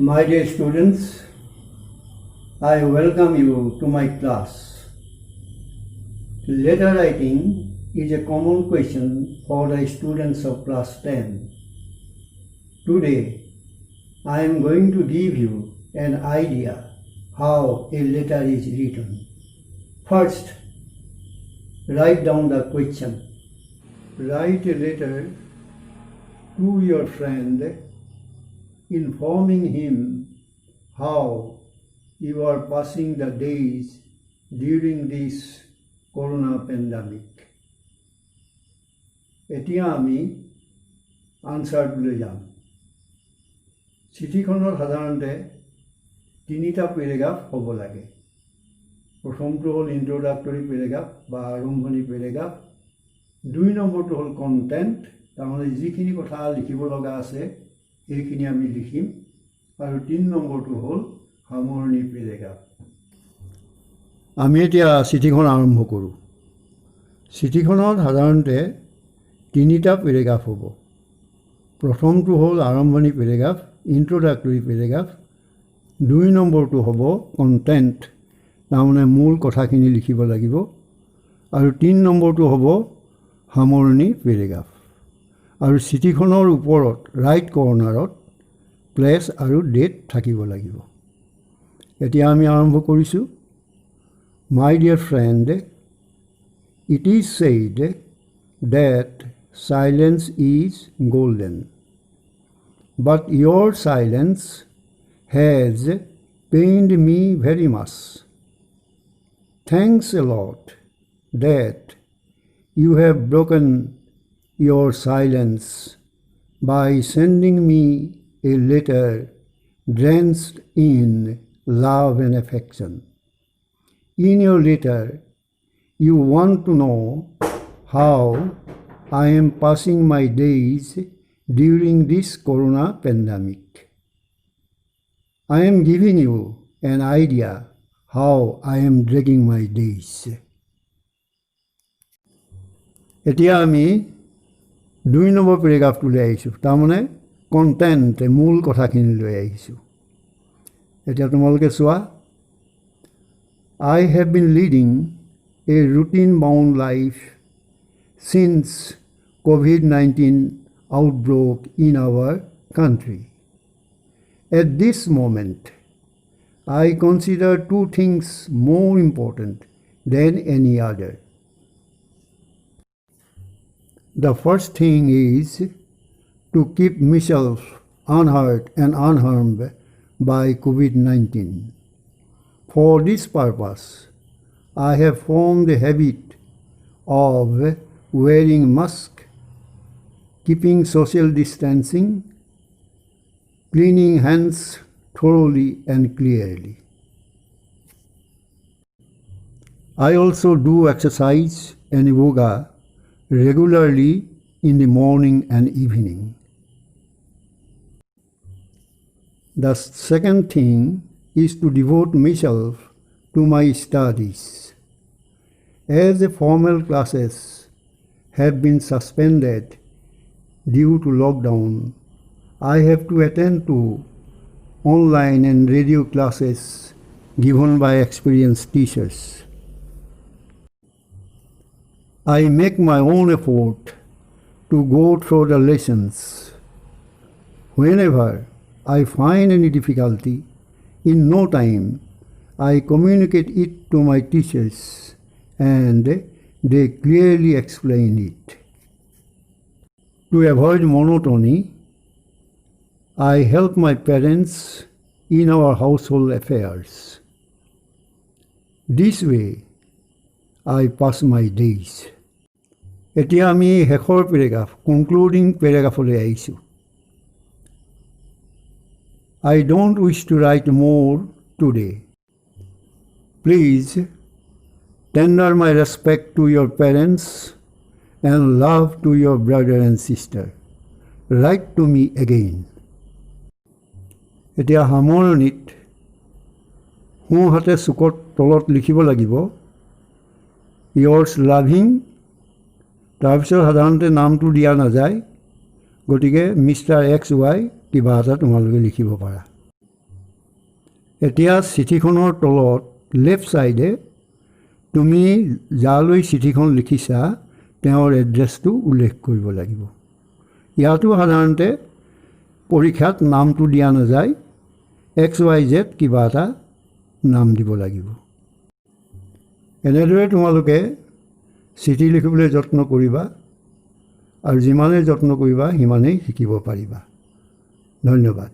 My dear students, I welcome you to my class. Letter writing is a common question for the students of class 10. Today, I am going to give you an idea how a letter is written. First, write down the question. Write a letter to your friend informing him how you are passing the days during this corona pandemic. এতিয়া আমি আনসাৰটোলৈ যাম। চিঠিখনত সাধাৰণতে তিনিটা paragraph হ'ব লাগে। প্ৰথমটো হ'ল ইন্ট্ৰডাক্টৰী পেৰেগ্ৰাফ বা আৰম্ভণি পেৰেগ্ৰাফ। 2 নম্বৰটো হ'ল কণ্টেণ্ট, তাৰমানে যিখিনি কথা লিখিব লগা আছে এইখিনি আমি লিখিম, আৰু 3 নম্বৰটো হ'ল সামৰণি পেৰেগ্ৰাফ। আমি এতিয়া চিঠিখন আৰম্ভ কৰোঁ। চিঠিখনত সাধাৰণতে তিনিটা পেৰেগ্ৰাফ হ'ব। প্ৰথমটো হ'ল আৰম্ভণি পেৰেগ্ৰাফ, ইন্ট্ৰডাক্টৰী পেৰেগ্ৰাফ। 2 নম্বৰটো হ'ব কণ্টেণ্ট, তাৰমানে মূল কথাখিনি লিখিব লাগিব, আৰু 3 নম্বৰটো হ'ব সামৰণি পেৰেগ্ৰাফ। আৰু চিঠিখনৰ ওপৰত ৰাইট কৰ্ণাৰত প্লেচ আৰু ডেট থাকিব লাগিব। এতিয়া আমি আৰম্ভ কৰিছোঁ। My dear friend, it is said that silence is golden, but your silence has pained me very much. Thanks a lot that you have broken your silence by sending me a letter drenched in love and affection. In your letter, you want to know how I am passing my days during this corona pandemic. I am giving you an idea how I am dragging my days. এতিয়া আমি 2 number পেৰেগ্ৰাফটো লৈ আহিছোঁ, তাৰমানে content, মূল কথাখিনি লৈ আহিছোঁ। এতিয়া তোমালোকে চোৱা। I have been leading a routine-bound life since COVID-19 outbroke in our country. At this moment, I consider 2 things more important than any other. The first thing is to keep myself unhurt and unharmed by COVID-19. For this purpose, I have formed a habit of wearing mask, keeping social distancing, cleaning hands thoroughly and clearly. I also do exercise and yoga regularly in the morning and evening. The second thing is to devote myself to my studies. As the formal classes have been suspended due to lockdown, I have to attend to online and radio classes given by experienced teachers. I make my own effort to go through the lessons. Whenever I find any difficulty, in no time I communicate it to my teachers and they clearly explain it. To avoid monotony, I help my parents in our household affairs. This way, I pass my days. এতিয়া আমি শেষৰ paragraph, concluding পেৰেগ্ৰাফলৈ আহিছোঁ। I don't wish to write more today. Please tender my respect to your parents and love to your brother and sister. Write to me again. এতিয়া সামৰণিত সোঁহাতে চুকত তলত লিখিব লাগিব yours loving, তাৰপিছত সাধাৰণতে নামটো দিয়া নাযায়, গতিকে মিষ্টাৰ XY কিবা এটা তোমালোকে লিখিব পাৰা। এতিয়া চিঠিখনৰ তলত লেফ্ট ছাইডে তুমি যালৈ চিঠিখন লিখিছা তেওঁৰ এড্ৰেছটো উল্লেখ কৰিব লাগিব। ইয়াতো সাধাৰণতে পৰীক্ষাত নামটো দিয়া নাযায়, XYZ কিবা এটা নাম দিব লাগিব। এনেদৰে তোমালোকে চিঠি লিখিবলৈ যত্ন কৰিবা আৰু যিমানেই যত্ন কৰিবা সিমানেই শিকিব পাৰিবা। ধন্যবাদ।